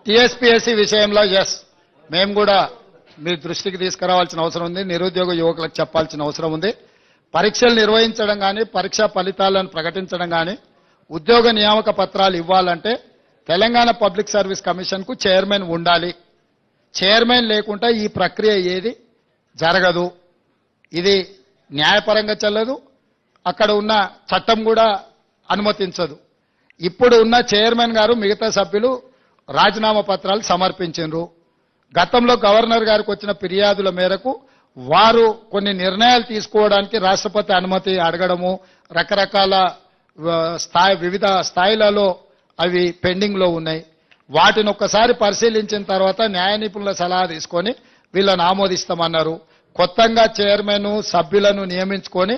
TSPSC విషయంలో మేము కూడా మీ దృష్టికి తీసుకురావాల్సిన అవసరం ఉంది. నిరుద్యోగ యువకులకు చెప్పాల్సిన అవసరం ఉంది. పరీక్షలు నిర్వహించడం కానీ, పరీక్షా ఫలితాలను ప్రకటించడం కానీ, ఉద్యోగ నియామక పత్రాలు ఇవ్వాలంటే తెలంగాణ పబ్లిక్ సర్వీస్ కమిషన్ కు చైర్మన్ ఉండాలి. చైర్మన్ లేకుండా ఈ ప్రక్రియ ఏది జరగదు. ఇది న్యాయపరంగా చెల్లదు. అక్కడ ఉన్న చట్టం కూడా అనుమతించదు. ఇప్పుడు ఉన్న చైర్మన్ గారు మిగతా సభ్యులు రాజీనామా పత్రాలు సమర్పించారు. గతంలో గవర్నర్ గారికి వచ్చిన ఫిర్యాదుల మేరకు వారు కొన్ని నిర్ణయాలు తీసుకోవడానికి రాష్ట్రపతి అనుమతి అడగడము, రకరకాల వివిధ స్థాయిలలో అవి పెండింగ్ లో ఉన్నాయి. వాటిని ఒక్కసారి పరిశీలించిన తర్వాత న్యాయ నిపుణుల సలహా తీసుకొని వీళ్ళని ఆమోదిస్తామన్నారు. కొత్తగా చైర్మన్ సభ్యులను నియమించుకొని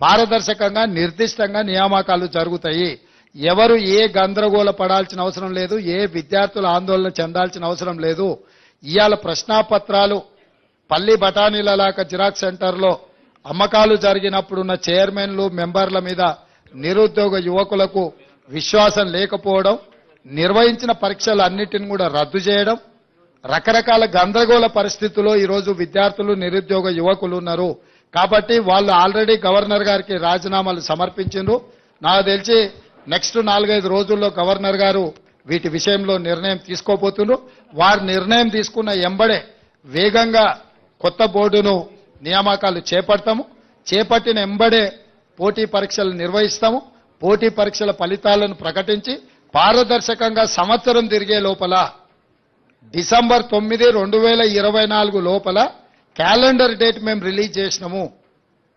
పారదర్శకంగా నిర్దిష్టంగా నియామకాలు జరుగుతాయి. ఎవరు ఏ గందరగోళ పడాల్సిన అవసరం లేదు. ఏ విద్యార్థులు ఆందోళన చెందాల్సిన అవసరం లేదు. ఇవాళ ప్రశ్నాపత్రాలు పల్లి బఠానీలలాక జిరాక్స్ సెంటర్లో అమ్మకాలు జరిగినప్పుడున్న చైర్మన్లు మెంబర్ల మీద నిరుద్యోగ యువకులకు విశ్వాసం లేకపోవడం, నిర్వహించిన పరీక్షలు అన్నిటిని కూడా రద్దు చేయడం, రకరకాల గందరగోళ పరిస్థితుల్లో ఈరోజు విద్యార్థులు నిరుద్యోగ యువకులు ఉన్నారు. కాబట్టి వాళ్ళు ఆల్రెడీ గవర్నర్ గారికి రాజీనామాలు సమర్పించారు. నాకు తెలిసి నెక్స్ట్ 4-5 రోజుల్లో గవర్నర్ గారు వీటి విషయంలో నిర్ణయం తీసుకోబోతున్నారు. వారు నిర్ణయం తీసుకున్న ఎంబడే వేగంగా కొత్త బోర్డును నియామకాలు చేపడతాము. చేపట్టిన ఎంబడే పోటీ పరీక్షలు నిర్వహిస్తాము. పోటీ పరీక్షల ఫలితాలను ప్రకటించి పారదర్శకంగా సంవత్సరం తిరిగే లోపల డిసెంబర్ 9, 2024 లోపల క్యాలెండర్ డేట్ మేము రిలీజ్ చేసినాము.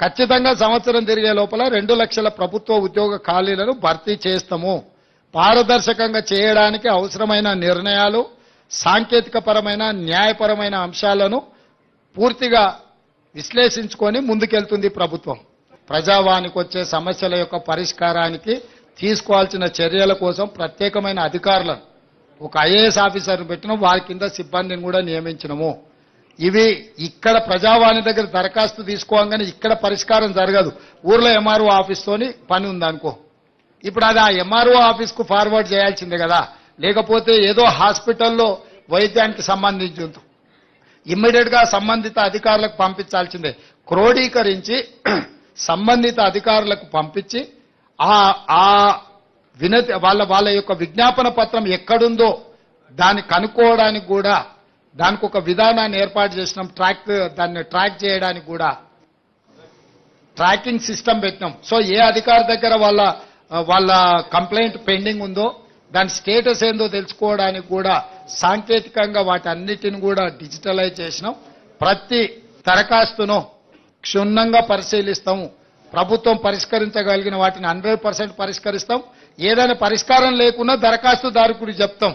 ఖచ్చితంగా సంవత్సరం తిరిగే లోపల 2 లక్షల ప్రభుత్వ ఉద్యోగ ఖాళీలను భర్తీ చేస్తాము. పారదర్శకంగా చేయడానికి అవసరమైన నిర్ణయాలు, సాంకేతికపరమైన న్యాయపరమైన అంశాలను పూర్తిగా విశ్లేషించుకొని ముందుకెళ్తుంది ప్రభుత్వం. ప్రజావానికి వచ్చే సమస్యల యొక్క పరిష్కారానికి తీసుకోవాల్సిన చర్యల కోసం ప్రత్యేకమైన అధికారులను ఒక ఐఏఎస్ ఆఫీసర్ను పెట్టినాం. వారి కింద సిబ్బందిని కూడా నియమించినము. ఇవి ఇక్కడ ప్రజావాణి దగ్గర దరఖాస్తు తీసుకోగానే ఇక్కడ పరిష్కారం జరగదు. ఊర్లో ఎంఆర్ఓ ఆఫీస్తోని పని ఉందనుకో, ఇప్పుడు అది ఆ ఎంఆర్ఓ ఆఫీస్కు ఫార్వర్డ్ చేయాల్సిందే కదా. లేకపోతే ఏదో హాస్పిటల్లో వైద్యానికి సంబంధించి ఇమ్మీడియట్ గా సంబంధిత అధికారులకు పంపించాల్సిందే. క్రోడీకరించి సంబంధిత అధికారులకు పంపించి ఆ వినతి వాళ్ళ యొక్క విజ్ఞాపన పత్రం ఎక్కడుందో దాన్ని కనుక్కోవడానికి కూడా దానికి ఒక విధానాన్ని ఏర్పాటు చేసినాం. దాన్ని ట్రాక్ చేయడానికి కూడా ట్రాకింగ్ సిస్టమ్ పెట్టినాం. సో ఏ అధికారి దగ్గర వాళ్ళ కంప్లైంట్ పెండింగ్ ఉందో దాని స్టేటస్ ఏందో తెలుసుకోవడానికి కూడా సాంకేతికంగా వాటన్నిటిని కూడా డిజిటలైజ్ చేసినాం. ప్రతి దరఖాస్తును క్షుణ్ణంగా పరిశీలిస్తాము. ప్రభుత్వం పరిష్కరించగలిగిన వాటిని 100% పరిష్కరిస్తాం. ఏదైనా పరిష్కారం లేకున్నా దరఖాస్తుదారుడికి చెప్తాం.